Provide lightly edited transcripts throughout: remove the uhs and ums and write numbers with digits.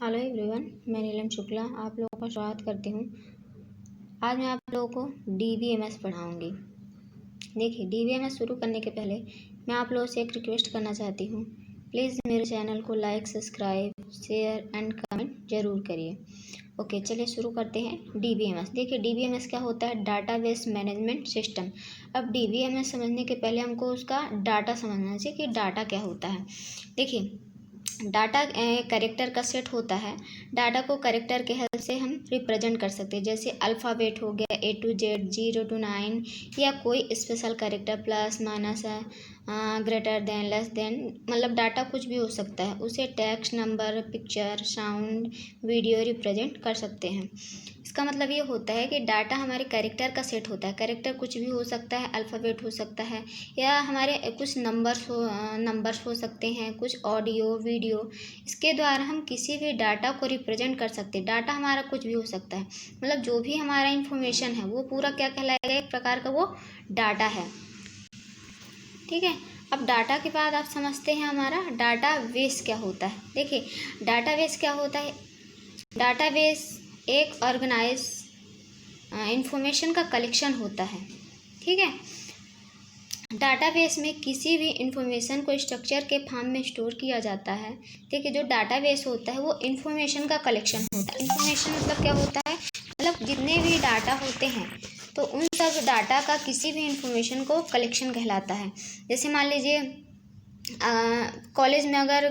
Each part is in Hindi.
हेलो एवरीवन, मैं नीलम शुक्ला आप लोगों का स्वागत करती हूँ। आज मैं आप लोगों को DBMS पढ़ाऊँगी। देखिए, DBMS शुरू करने के पहले मैं आप लोगों से एक रिक्वेस्ट करना चाहती हूँ। प्लीज़ मेरे चैनल को like, subscribe, share and comment ज़रूर करिए। ओके, चलिए शुरू करते हैं। DBMS देखिए, DBMS क्या होता है? Database management system. अब DBMS समझने के पहले हमको उसका डाटा समझना चाहिए कि डाटा क्या होता है। देखिए, डाटा कैरेक्टर का सेट होता है। डाटा को कैरेक्टर के हेल्प से हम रिप्रेजेंट कर सकते हैं, जैसे अल्फ़ाबेट हो गया A to Z, 0 to 9, या कोई special character plus minus greater than, less than, मतलब डाटा कुछ भी हो सकता है। उसे text, number, picture, sound, video represent कर सकते हैं। इसका मतलब ये होता है कि डाटा हमारे कैरेक्टर का सेट होता है। कैरेक्टर कुछ भी हो सकता है, अल्फ़ाबेट हो सकता है, या हमारे कुछ नंबर्स हो सकते हैं, कुछ ऑडियो, वीडियो। इसके द्वारा हम किसी भी डाटा को रिप्रेजेंट कर सकते हैं। डाटा हमारा कुछ भी हो सकता है, मतलब जो भी हमारा इंफॉर्मेशन है वो पूरा क्या कहलाएगा? एक प्रकार का वो डाटा है। ठीक है। अब डाटा के बाद आप समझते हैं हमारा डाटाबेस क्या होता है। देखिए, डाटाबेस क्या होता है? डाटाबेस एक ऑर्गेनाइज इंफॉर्मेशन का कलेक्शन होता है। ठीक है। डाटाबेस में किसी भी इंफॉर्मेशन को स्ट्रक्चर के फॉर्म में स्टोर किया जाता है। देखिए, जो डाटाबेस होता है वो इंफॉर्मेशन का कलेक्शन होता है। इंफॉर्मेशन मतलब क्या होता है? मतलब जितने भी डाटा होते हैं तो उन सब डाटा का किसी भी इंफॉर्मेशन को कलेक्शन कहलाता है। जैसे मान लीजिए, कॉलेज में अगर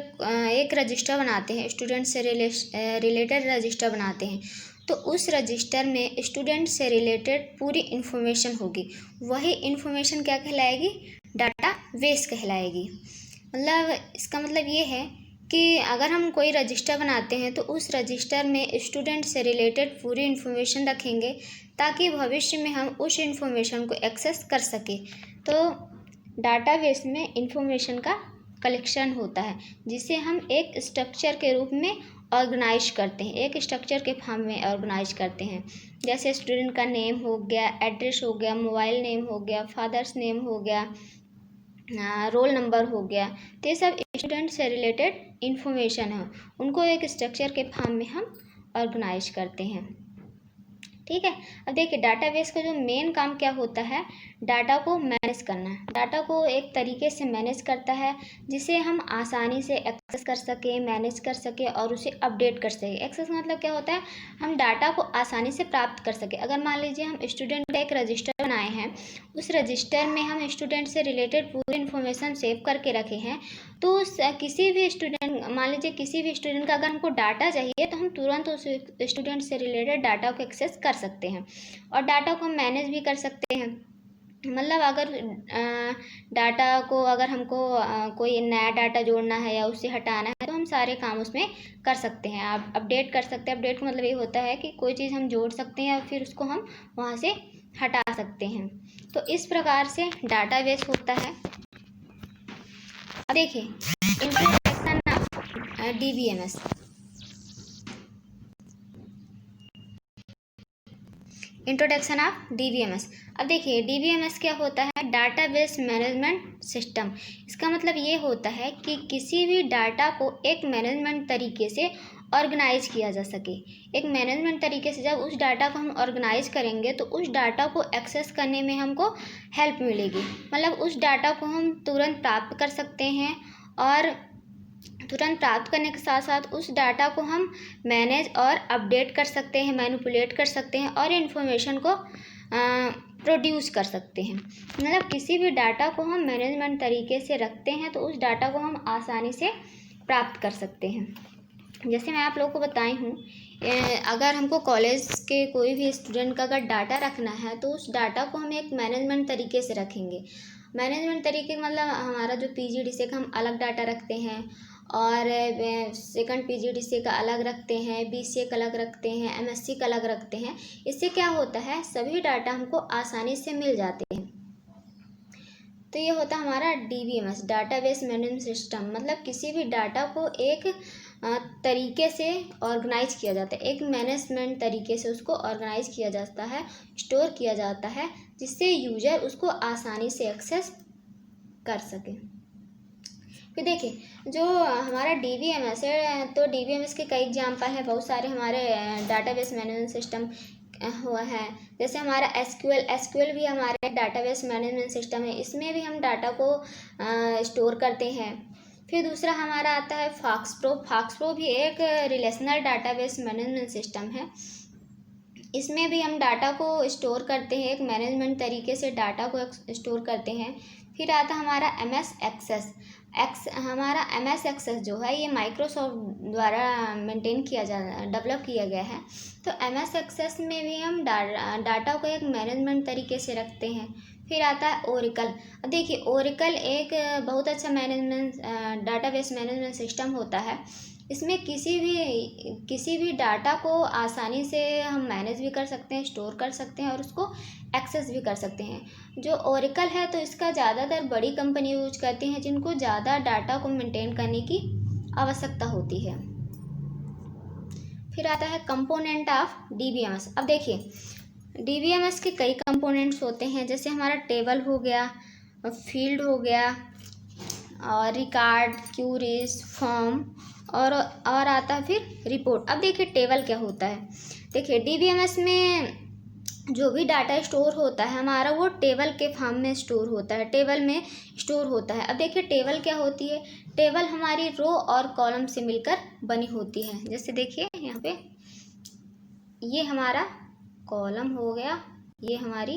एक रजिस्टर बनाते हैं, स्टूडेंट से रिलेटेड रजिस्टर बनाते हैं, तो उस रजिस्टर में स्टूडेंट से रिलेटेड पूरी इन्फॉर्मेशन होगी। वही इन्फॉर्मेशन क्या कहलाएगी? डाटाबेस कहलाएगी। मतलब इसका मतलब ये है कि अगर हम कोई रजिस्टर बनाते हैं तो उस रजिस्टर में स्टूडेंट से रिलेटेड पूरी इन्फॉर्मेशन रखेंगे, ताकि भविष्य में हम उस इन्फॉर्मेशन को एक्सेस कर सकें। तो डाटाबेस में इंफॉर्मेशन का कलेक्शन होता है, जिसे हम एक स्ट्रक्चर के रूप में ऑर्गेनाइज करते हैं, एक स्ट्रक्चर के फॉर्म में ऑर्गेनाइज करते हैं। जैसे स्टूडेंट का नेम हो गया, एड्रेस हो गया, मोबाइल नेम हो गया, फादर्स नेम हो गया, रोल नंबर हो गया। तो ये सब स्टूडेंट से रिलेटेड इंफॉर्मेशन है, उनको एक स्ट्रक्चर के फॉर्म में हम ऑर्गेनाइज करते हैं। ठीक है। अब देखिए, डाटाबेस का जो मेन काम क्या होता है? डाटा को मैनेज करना है। डाटा को एक तरीके से मैनेज करता है जिसे हम आसानी से एक्सेस कर सकें, मैनेज कर सकें और उसे अपडेट कर सकें। एक्सेस मतलब क्या होता है? हम डाटा को आसानी से प्राप्त कर सकें। अगर मान लीजिए हम स्टूडेंट का एक रजिस्टर बनाए हैं, उस रजिस्टर में हम स्टूडेंट से रिलेटेड पूरी इन्फॉर्मेशन सेव करके रखे हैं, तो किसी भी स्टूडेंट, मान लीजिए किसी भी स्टूडेंट का अगर हमको डाटा चाहिए तो हम तुरंत उस स्टूडेंट से रिलेटेड डाटा को एक्सेस कर सकते हैं, और डाटा को हम मैनेज भी कर सकते हैं। मतलब अगर डाटा को, अगर हमको कोई नया डाटा जोड़ना है या उससे हटाना है, तो हम सारे काम उसमें कर सकते हैं। आप अपडेट कर सकते हैं। अपडेट का मतलब ये होता है कि कोई चीज़ हम जोड़ सकते हैं और फिर उसको हम वहाँ से हटा सकते हैं। तो इस प्रकार से डाटाबेस होता है। अब देखिए, introduction of DBMS। Introduction of DBMS। अब देखिए, DBMS क्या होता है? Database management system. इसका मतलब ये होता है कि किसी भी डाटा को एक मैनेजमेंट तरीके से ऑर्गेनाइज किया जा सके। एक मैनेजमेंट तरीके से जब उस डाटा को हम ऑर्गेनाइज करेंगे तो उस डाटा को एक्सेस करने में हमको हेल्प मिलेगी। मतलब उस डाटा को हम तुरंत प्राप्त कर सकते हैं, और तुरंत प्राप्त करने के साथ साथ उस डाटा को हम मैनेज और अपडेट कर सकते हैं, मैनिपुलेट कर सकते हैं, और इन्फॉर्मेशन को प्रोड्यूस कर सकते हैं। मतलब किसी भी डाटा को हम मैनेजमेंट तरीके से रखते हैं तो उस डाटा को हम आसानी से प्राप्त कर सकते हैं। जैसे मैं आप लोगों को बताई हूँ, अगर हमको कॉलेज के कोई भी स्टूडेंट का अगर डाटा रखना है तो उस डाटा को हम एक मैनेजमेंट तरीके से रखेंगे। मैनेजमेंट तरीके मतलब हमारा जो PGDCA का हम अलग डाटा रखते हैं, और सेकंड PGDCA का अलग रखते हैं, BCA का अलग रखते हैं, MSc का अलग रखते हैं। इससे क्या होता है? सभी डाटा हमको आसानी से मिल जाते हैं। तो ये होता है हमारा DBMS, डाटाबेस मैनेजमेंट सिस्टम। मतलब किसी भी डाटा को एक तरीके से ऑर्गेनाइज किया जाता है, एक मैनेजमेंट तरीके से उसको ऑर्गेनाइज किया जाता है, स्टोर किया जाता है, जिससे यूजर उसको आसानी से एक्सेस कर सके। फिर देखिए जो हमारा DBMS है, तो DBMS के कई एग्जाम्पल हैं, बहुत सारे हमारे डाटाबेस मैनेजमेंट सिस्टम हुआ है। जैसे हमारा एसक्यूएल भी हमारा डाटाबेस मैनेजमेंट सिस्टम है, इसमें भी हम डाटा को स्टोर करते हैं। फिर दूसरा हमारा आता है फॉक्सप्रो भी एक रिलेशनल डाटाबेस मैनेजमेंट सिस्टम है। इसमें भी हम डाटा को स्टोर करते हैं, एक मैनेजमेंट तरीके से डाटा को स्टोर करते हैं। फिर आता हमारा हमारा MS एक्सेस जो है ये माइक्रोसॉफ्ट द्वारा डेवलप किया गया है। तो MS एक्सेस में भी हम डाटा को एक मैनेजमेंट तरीके से रखते हैं। फिर आता है ओरेकल। अब देखिए ओरेकल एक बहुत अच्छा डाटाबेस मैनेजमेंट सिस्टम होता है। इसमें किसी भी डाटा को आसानी से हम मैनेज भी कर सकते हैं, स्टोर कर सकते हैं और उसको एक्सेस भी कर सकते हैं। जो ओरेकल है तो इसका ज़्यादातर बड़ी कंपनी यूज करती हैं, जिनको ज़्यादा डाटा को मेंटेन करने की आवश्यकता होती है। फिर आता है कंपोनेंट ऑफ DBMS। अब देखिए DBMS के कई कंपोनेंट्स होते हैं, जैसे हमारा टेबल हो गया, फील्ड हो गया, और रिकॉर्ड, क्यूरीज, फॉर्म और आता है फिर रिपोर्ट। अब देखिए टेबल क्या होता है। देखिए DBMS में जो भी डाटा स्टोर होता है हमारा, वो टेबल के फॉर्म में स्टोर होता है, टेबल में स्टोर होता है। अब देखिए टेबल क्या होती है। टेबल हमारी रो और कॉलम से मिलकर बनी होती है। जैसे देखिए यहाँ पे ये हमारा कॉलम हो गया, ये हमारी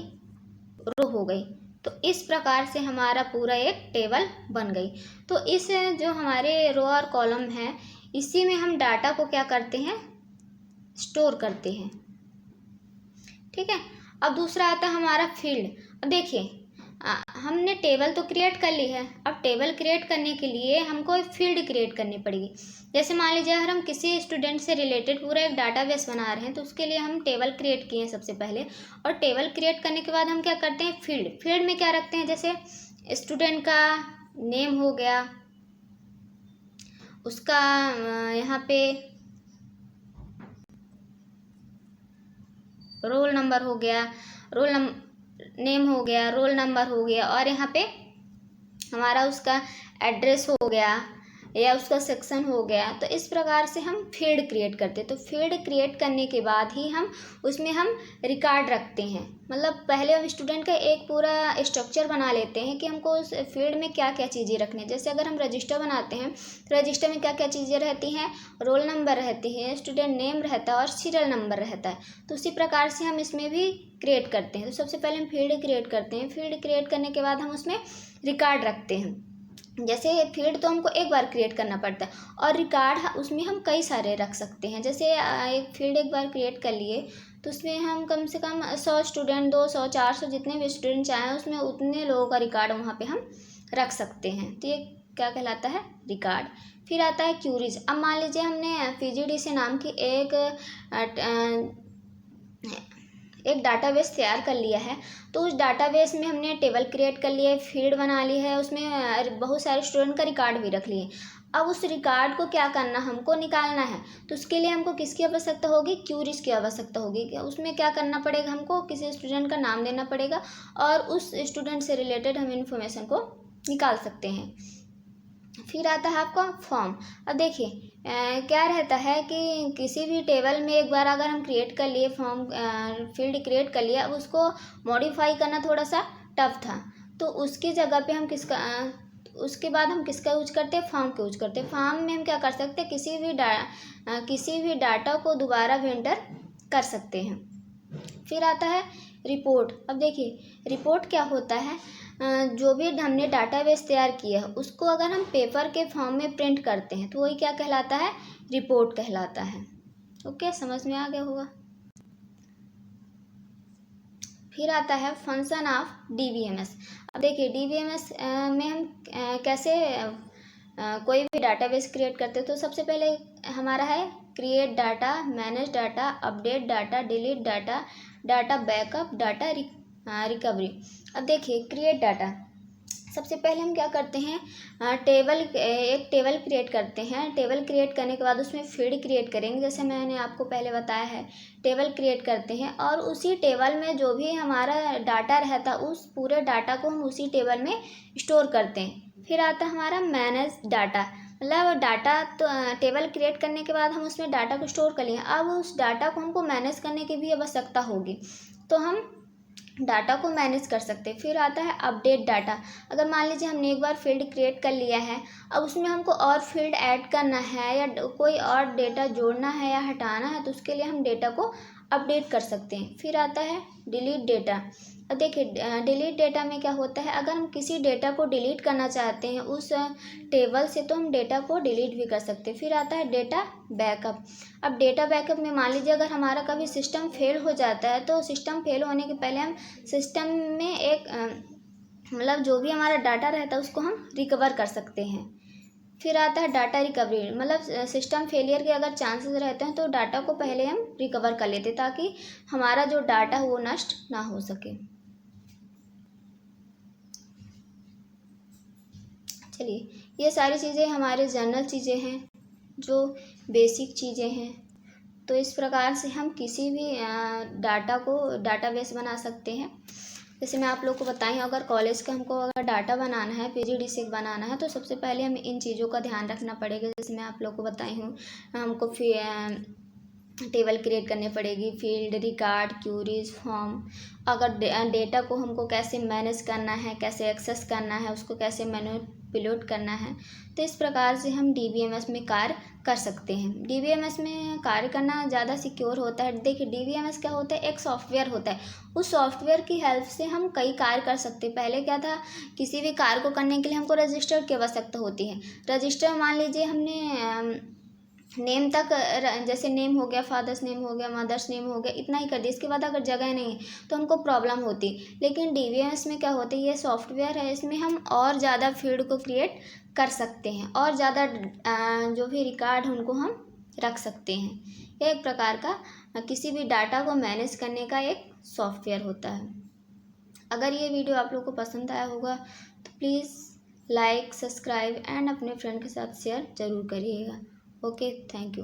रो हो गई। तो इस प्रकार से हमारा पूरा एक टेबल बन गई। तो इस जो हमारे रो और कॉलम है, इसी में हम डाटा को क्या करते हैं, स्टोर करते हैं। ठीक है। अब दूसरा आता है हमारा फील्ड। अब देखिए हमने टेबल तो क्रिएट कर ली है। अब टेबल क्रिएट करने के लिए हमको एक फील्ड क्रिएट करनी पड़ेगी। जैसे मान लीजिए अगर हम किसी स्टूडेंट से रिलेटेड पूरा एक डाटाबेस बना रहे हैं, तो उसके लिए हम टेबल क्रिएट किए हैं सबसे पहले। और टेबल क्रिएट करने के बाद हम क्या करते हैं, फील्ड में क्या रखते हैं, जैसे स्टूडेंट का नेम हो गया, उसका यहाँ पे रोल नंबर हो गया, नेम हो गया, रोल नंबर हो गया, और यहाँ पे हमारा उसका एड्रेस हो गया या उसका सेक्शन हो गया। तो इस प्रकार से हम फील्ड क्रिएट करते हैं। तो फील्ड क्रिएट करने के बाद ही हम उसमें रिकॉर्ड रखते हैं। मतलब पहले हम स्टूडेंट का एक पूरा स्ट्रक्चर बना लेते हैं कि हमको उस फील्ड में क्या क्या चीज़ें रखनी है। जैसे अगर हम रजिस्टर बनाते हैं तो रजिस्टर में क्या क्या चीज़ें रहती हैं, रोल नंबर रहती है, स्टूडेंट नेम रहता है और सीरियल नंबर रहता है। तो उसी प्रकार से हम इसमें भी क्रिएट करते हैं। तो सबसे पहले हम फील्ड क्रिएट करते हैं। फील्ड क्रिएट करने के बाद हम उसमें रिकॉर्ड रखते हैं। जैसे फील्ड तो हमको एक बार क्रिएट करना पड़ता है, और रिकॉर्ड उसमें हम कई सारे रख सकते हैं। जैसे एक फील्ड एक बार क्रिएट कर लिए तो उसमें हम कम से कम 100 स्टूडेंट, 200, 400 जितने भी स्टूडेंट चाहें उसमें उतने लोगों का रिकॉर्ड वहाँ पे हम रख सकते हैं। तो ये क्या कहलाता है, रिकॉर्ड। फिर आता है क्यूरीज। अब मान लीजिए हमने PGDC नाम की एक डाटाबेस तैयार कर लिया है। तो उस डाटाबेस में हमने टेबल क्रिएट कर लिया है, फील्ड बना ली है, उसमें बहुत सारे स्टूडेंट का रिकॉर्ड भी रख लिए। अब उस रिकॉर्ड को क्या करना, हमको निकालना है। तो उसके लिए हमको किसकी आवश्यकता होगी, क्यूरीज की आवश्यकता होगी। उसमें क्या करना पड़ेगा, हमको किसी स्टूडेंट का नाम देना पड़ेगा और उस स्टूडेंट से रिलेटेड हम इन्फॉर्मेशन को निकाल सकते हैं। फिर आता है आपका फॉर्म। अब देखिए क्या रहता है कि किसी भी टेबल में एक बार अगर हम क्रिएट कर लिए, फॉर्म फील्ड क्रिएट कर लिया, अब उसको मॉडिफाई करना थोड़ा सा टफ था। तो उसकी जगह पे हम उसके बाद हम किसका यूज करते हैं, फॉर्म का यूज करते हैं। फॉर्म में हम क्या कर सकते हैं, किसी भी डाटा को दोबारा भी एंटर कर सकते हैं। फिर आता है रिपोर्ट। अब देखिए रिपोर्ट क्या होता है, जो भी हमने डाटाबेस तैयार किया है उसको अगर हम पेपर के फॉर्म में प्रिंट करते हैं तो वही क्या कहलाता है, रिपोर्ट कहलाता है। ओके, समझ में आ गया होगा। फिर आता है फंक्शन ऑफ DBMS। अब देखिए DBMS में हम कैसे कोई भी डाटाबेस क्रिएट करते हैं। तो सबसे पहले हमारा है create data, manage data, update data, delete data, data backup, data recovery. अब देखिए क्रिएट डाटा, सबसे पहले हम क्या करते हैं, एक टेबल क्रिएट करते हैं। टेबल क्रिएट करने के बाद उसमें फील्ड क्रिएट करेंगे, जैसे मैंने आपको पहले बताया है। टेबल क्रिएट करते हैं और उसी टेबल में जो भी हमारा डाटा रहता है उस पूरे डाटा को हम उसी टेबल में स्टोर करते हैं। फिर आता है हमारा मैनेज डाटा, मतलब डाटा तो टेबल क्रिएट करने के बाद हम उसमें डाटा को स्टोर कर लिए, अब उस डाटा को हमको मैनेज करने की भी आवश्यकता होगी, तो हम डाटा को मैनेज कर सकते हैं। फिर आता है अपडेट डाटा, अगर मान लीजिए हमने एक बार फील्ड क्रिएट कर लिया है, अब उसमें हमको और फील्ड ऐड करना है या कोई और डेटा जोड़ना है या हटाना है, तो उसके लिए हम डेटा को अपडेट कर सकते हैं। फिर आता है डिलीट डेटा। अब देखिए डिलीट डेटा में क्या होता है, अगर हम किसी डेटा को डिलीट करना चाहते हैं उस टेबल से, तो हम डेटा को डिलीट भी कर सकते हैं। फिर आता है डेटा बैकअप। अब डेटा बैकअप में मान लीजिए अगर हमारा कभी सिस्टम फेल हो जाता है, तो सिस्टम फेल होने के पहले हम सिस्टम में एक मतलब जो भी हमारा डाटा रहता है उसको हम रिकवर कर सकते हैं। फिर आता है डाटा रिकवरी, मतलब सिस्टम फेलियर के अगर चांसेस रहते हैं तो डाटा को पहले हम रिकवर कर लेते हैं ताकि हमारा जो डाटा है वो नष्ट ना हो सके। चलिए, ये सारी चीज़ें हमारे जनरल चीज़ें हैं, जो बेसिक चीज़ें हैं। तो इस प्रकार से हम किसी भी डाटा को डाटाबेस बना सकते हैं। जैसे मैं आप लोग को बताई, अगर कॉलेज का हमको अगर डाटा बनाना है, PGDCA बनाना है, तो सबसे पहले हमें इन चीज़ों का ध्यान रखना पड़ेगा। जैसे मैं आप लोग को बताई हूँ, हमको टेबल क्रिएट करनी पड़ेगी, फील्ड, रिकॉर्ड, क्यूरीज, फॉर्म। अगर डेटा को हमको कैसे मैनेज करना है, कैसे एक्सेस करना है, उसको कैसे मैनिपुलेट करना है, तो इस प्रकार से हम DBMS में कार्य कर सकते हैं। DBMS में कार्य करना ज़्यादा सिक्योर होता है। देखिए DBMS क्या होता है, एक सॉफ्टवेयर होता है, उस सॉफ्टवेयर की हेल्प से हम कई कार्य कर सकते हैं। पहले क्या था, किसी भी कार्य को करने के लिए हमको रजिस्टर की आवश्यकता होती है। रजिस्टर मान लीजिए हमने नेम तक जैसे नेम हो गया, फादर्स नेम हो गया, मदर्स नेम हो गया, इतना ही कर दिया, इसके बाद अगर जगह नहीं है तो हमको प्रॉब्लम होती। लेकिन DBMS में क्या होता है, ये सॉफ्टवेयर है, इसमें हम और ज़्यादा फील्ड को क्रिएट कर सकते हैं और ज़्यादा जो भी रिकॉर्ड है उनको हम रख सकते हैं। यह एक प्रकार का किसी भी डाटा को मैनेज करने का एक सॉफ्टवेयर होता है। अगर ये वीडियो आप लोग को पसंद आया होगा तो प्लीज़ लाइक, सब्सक्राइब एंड अपने फ्रेंड के साथ शेयर ज़रूर करिएगा। Okay, thank you.